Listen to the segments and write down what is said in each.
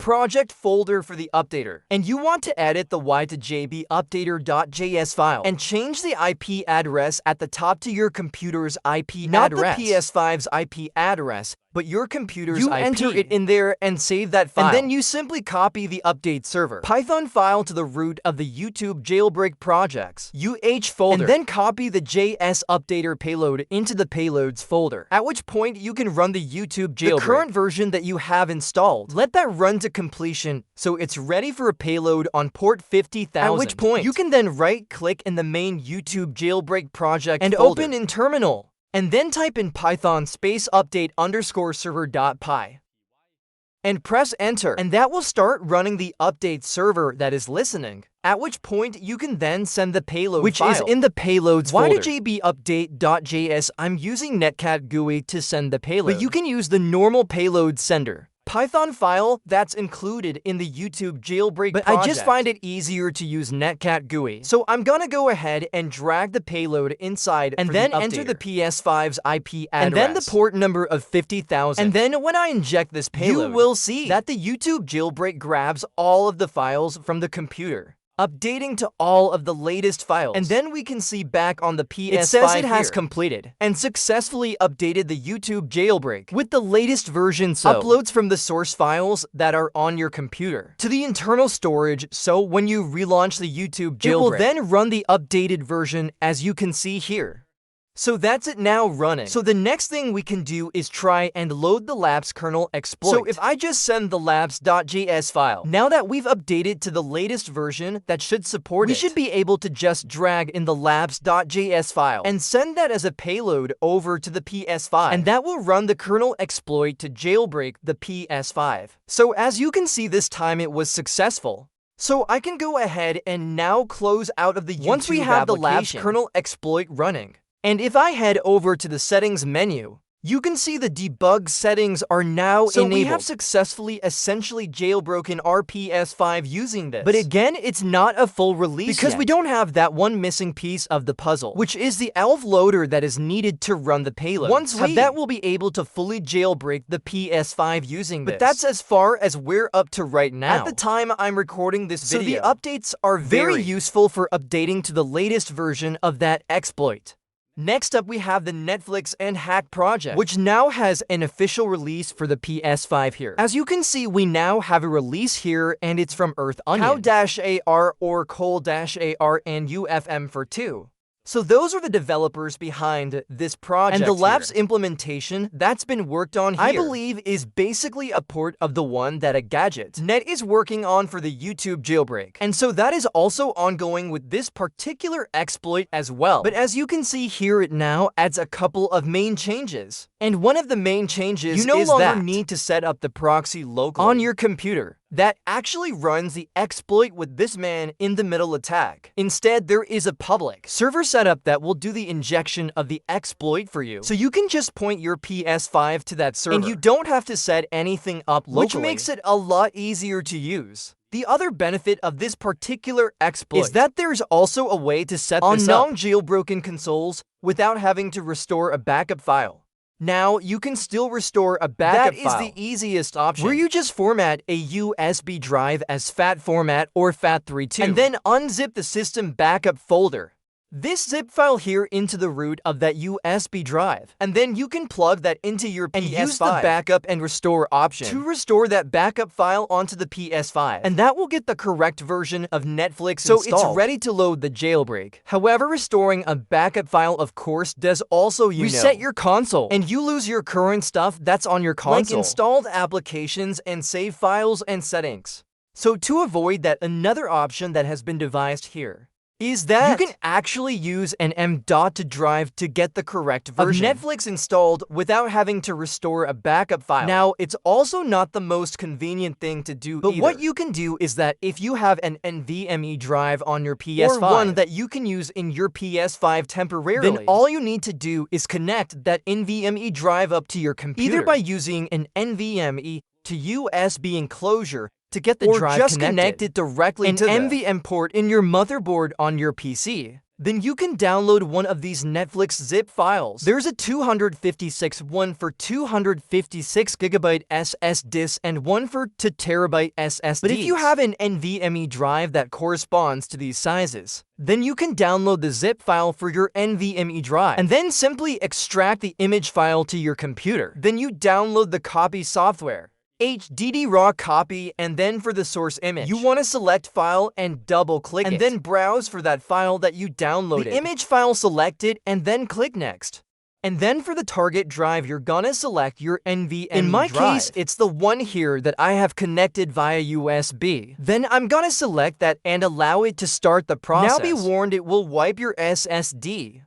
project folder for the updater, and you want to edit the y2jb updater.js file and change the IP address at the top to your computer's IP address. Not the PS5's IP address, but your computer's IP. You enter it in there and save that file. And then you simply copy the update server Python file to the root of the YouTube jailbreak project's folder, and then copy the JS updater payload into the payloads folder, at which point you can run the YouTube jailbreak. The current version that you have installed, let that run to completion so it's ready for a payload on port 50,000, at which point you can then right-click in the main YouTube jailbreak project and folder. Open in terminal, and then type in Python space update underscore server.py and press enter, and that will start running the update server that is listening, at which point you can then send the payload which file, is in the payloads folder. Y2jb update.js, I'm using Netcat GUI to send the payload, but you can use the normal payload sender Python file that's included in the YouTube jailbreak project. I just find it easier to use Netcat GUI. So I'm gonna go ahead and drag the payload inside and then enter the PS5's IP address and then the port number of 50,000. And then when I inject this payload, you will see that the YouTube jailbreak grabs all of the files from the computer, updating to all of the latest files. And then we can see back on the PS5 it says it has completed and successfully updated the YouTube jailbreak with the latest version, so uploads from the source files that are on your computer to the internal storage, so when you relaunch the YouTube jailbreak, it will then run the updated version as you can see here. So that's it now running. So the next thing we can do is try and load the labs kernel exploit. So if I just send the labs.js file, now that we've updated to the latest version that should support we should be able to just drag in the labs.js file and send that as a payload over to the PS5. And that will run the kernel exploit to jailbreak the PS5. So as you can see, this time it was successful. So I can go ahead and now close out of the YouTube once we have the labs kernel exploit running. And if I head over to the settings menu, you can see the debug settings are now enabled. So we have successfully essentially jailbroken our PS5 using this. But again, it's not a full release because we don't have that one missing piece of the puzzle, which is the ELF loader that is needed to run the payload. Once we have that, we'll be able to fully jailbreak the PS5 using this. But that's as far as we're up to right now. At the time I'm recording this video, so the updates are very useful for updating to the latest version of that exploit. Next up, we have the Netflix and Hack project, which now has an official release for the PS5 here. As you can see, we now have a release here, and it's from Earth Onion, Cow-AR or Cole-AR and UFM for 2. So those are the developers behind this project. And the labs implementation that's been worked on here, I believe, is basically a port of the one that a Gadget.net is working on for the YouTube jailbreak. And so that is also ongoing with this particular exploit as well. But as you can see here, it now adds a couple of main changes. And one of the main changes is you no longer need to set up the proxy locally on your computer that actually runs the exploit with this man in the middle attack. Instead, there is a public server setup that will do the injection of the exploit for you. So you can just point your PS5 to that server, and you don't have to set anything up locally, which makes it a lot easier to use. The other benefit of this particular exploit is that there's also a way to set this up on non-jailbroken consoles without having to restore a backup file. Now, you can still restore a backup file. That is the easiest option, where you just format a USB drive as FAT format or FAT32, and then unzip the system backup folder. This zip file here into the root of that USB drive, and then you can plug that into your PS5 and use the backup and restore option to restore that backup file onto the PS5, and that will get the correct version of Netflix so installed. It's ready to load the jailbreak. However, restoring a backup file, of course, does also reset your console, and you lose your current stuff that's on your console, like installed applications and save files and settings. So to avoid that, another option that has been devised here is that you can actually use an M.2 drive to get the correct version of Netflix installed without having to restore a backup file. Now, it's also not the most convenient thing to do but what you can do is that if you have an NVMe drive on your PS5, or one that you can use in your PS5 temporarily, then all you need to do is connect that NVMe drive up to your computer, either by using an NVMe to USB enclosure to get the drive just connect it directly to an NVMe port in your motherboard on your PC. Then you can download one of these Netflix zip files. There's a 256 one for 256GB SSDs and one for 2TB SSDs. But if you have an NVMe drive that corresponds to these sizes, then you can download the zip file for your NVMe drive and then simply extract the image file to your computer. Then you download the copy software, HDD raw copy, and then for the source image, you want to select file and double-click it, and then browse for that file that you downloaded. The image file selected, and then click next. And then for the target drive, you're gonna select your NVMe drive. In my case, it's the one here that I have connected via USB. Then I'm gonna select that and allow it to start the process. Now be warned, it will wipe your SSD,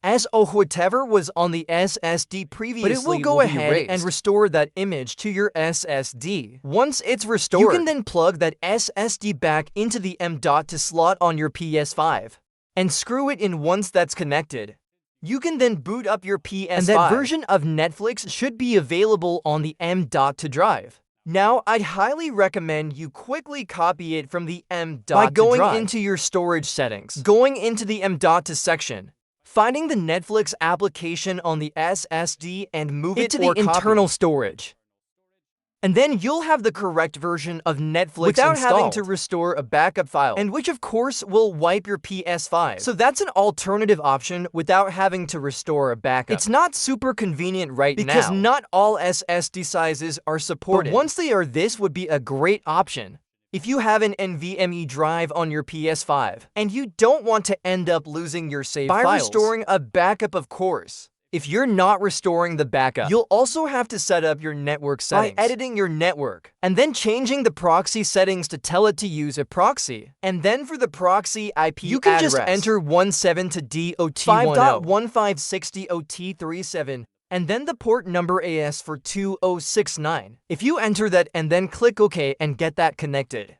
as whatever was on the SSD previously, but it will go ahead and restore that image to your SSD. Once it's restored, you can then plug that SSD back into the M.2 slot on your PS5 and screw it in. Once that's connected, you can then boot up your PS5, and that version of Netflix should be available on the M.2 drive. Now, I'd highly recommend you quickly copy it from the M.2 drive by going into your storage settings, going into the M.2 section, finding the Netflix application on the SSD and move it to the internal storage. And then you'll have the correct version of Netflix without having to restore a backup file, and which of course will wipe your PS5. So that's an alternative option without having to restore a backup. It's not super convenient right now because not all SSD sizes are supported. But once they are, this would be a great option if you have an NVMe drive on your PS5 and you don't want to end up losing your save files by restoring a backup, of course. If you're not restoring the backup, you'll also have to set up your network settings by editing your network and then changing the proxy settings to tell it to use a proxy. And then for the proxy IP you can just enter 17.2.dot.5.1560.ot37 and then the port number AS for 2069. If you enter that and then click OK and get that connected,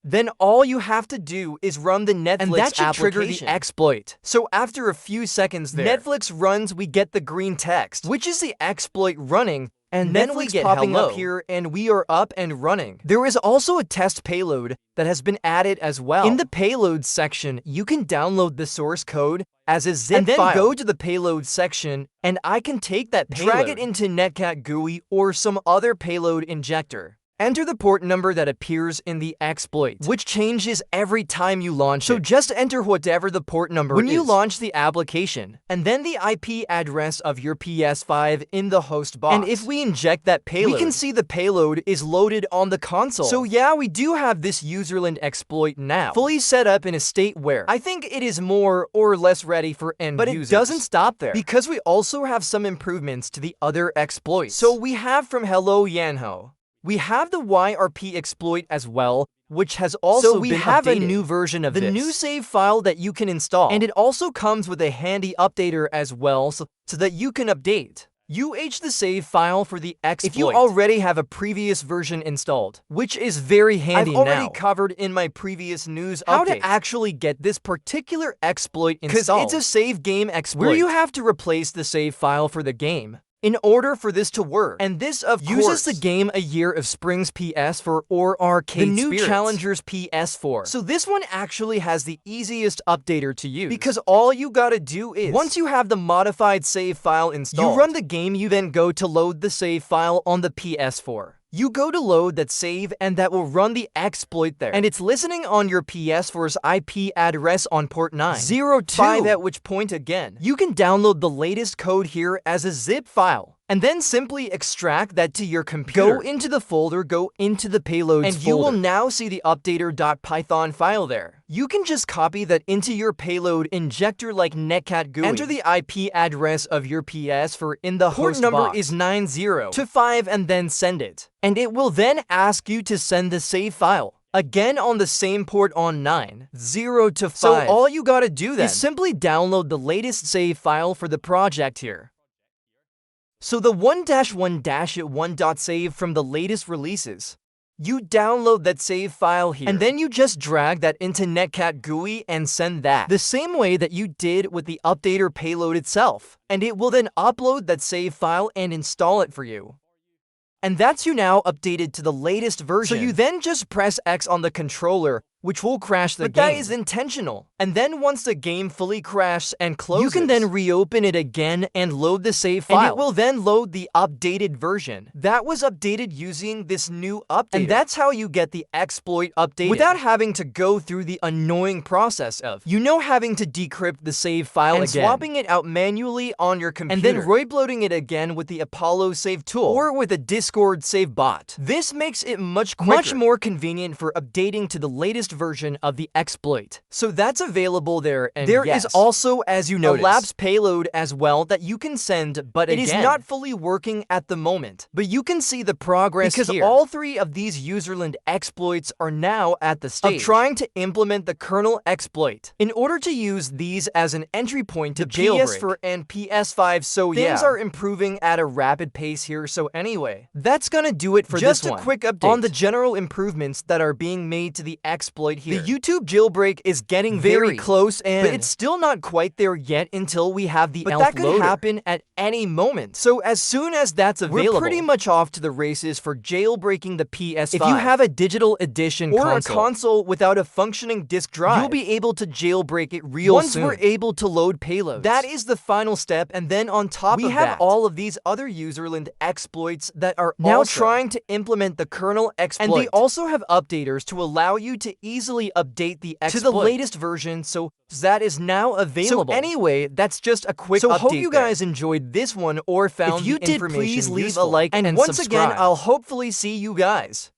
then all you have to do is run the Netflix application. And that should trigger the exploit. So after a few seconds there, Netflix runs, we get the green text, which is the exploit running, and then we get popping up here, and we are up and running. There is also a test payload that has been added as well. In the payload section, you can download the source code as a zip file, and then go to the payload section, and I can take that payload, drag it into Netcat GUI or some other payload injector. Enter the port number that appears in the exploit, which changes every time you launch it. So just enter whatever the port number is when you launch the application, and then the IP address of your PS5 in the host box. And if we inject that payload, we can see the payload is loaded on the console. So yeah, we do have this userland exploit now, fully set up in a state where I think it is more or less ready for end users. But it doesn't stop there, because we also have some improvements to the other exploits. So we have from Hello Yanho, we have the YRP exploit as well, which has also been updated. A new version of the new save file that you can install. And it also comes with a handy updater as well, so that you can update the save file for the exploit if you already have a previous version installed, which is very handy now. I've already covered in my previous news how to actually get this particular exploit installed. Because it's a save game exploit where you have to replace the save file for the game in order for this to work. And this, of course, uses the game A Year of Spring's PS4 or Arcade the new Spirits Challenger's PS4. So this one actually has the easiest updater to use, because all you gotta do is, once you have the modified save file installed, you run the game, you then go to load the save file on the PS4. You go to load that save, and that will run the exploit there. And it's listening on your PS4's IP address on port 902, at which point, again, you can download the latest code here as a zip file, and then simply extract that to your computer. Go into the folder, go into the payloads and folder, you will now see the updater.python file there. You can just copy that into your payload injector like Netcat GUI. Enter the IP address of your PS4 in the host box. Port number is 9025 and then send it. And it will then ask you to send the save file, again on the same port on 90225. So all you gotta do then is simply download the latest save file for the project here. So the 1-1-1.save from the latest releases. You download that save file here, and then you just drag that into Netcat GUI and send that the same way that you did with the updater payload itself. And it will then upload that save file and install it for you. And that's you now updated to the latest version. So you then just press X on the controller, which will crash the game. But that is intentional. And then once the game fully crashes and closes, you can then reopen it again and load the save file. And it will then load the updated version that was updated using this new update. And that's how you get the exploit updated without having to go through the annoying process of, having to decrypt the save file and swapping it out manually on your computer, and then reloading it again with the Apollo save tool or with a Discord save bot. This makes it much more convenient for updating to the latest version of the exploit. So that's available there, and there is also, as you notice, a lapse payload as well that you can send, but it is not fully working at the moment. But you can see the progress because here. All three of these userland exploits are now at the stage of trying to implement the kernel exploit in order to use these as an entry point to jailbreak PS4 and PS5. So things are improving at a rapid pace here. So anyway, that's gonna do it for this one. Just a quick update on the general improvements that are being made to the exploit here. The YouTube jailbreak is getting very close, but it's still not quite there yet until we have the ELF loader. But that could happen at any moment. So as soon as that's available, we're pretty much off to the races for jailbreaking the PS5. If you have a digital edition or a console without a functioning disk drive, you'll be able to jailbreak it real soon. Once we're able to load payloads. That is the final step, and then on top of that, we have all of these other userland exploits that are now trying to implement the kernel exploit. And they also have updaters to allow you to easily update the exploit to the latest version, so that is now available. So anyway, that's just a quick update. So hope you guys enjoyed this one or found the information useful. If you did, please leave a like and once again, I'll hopefully see you guys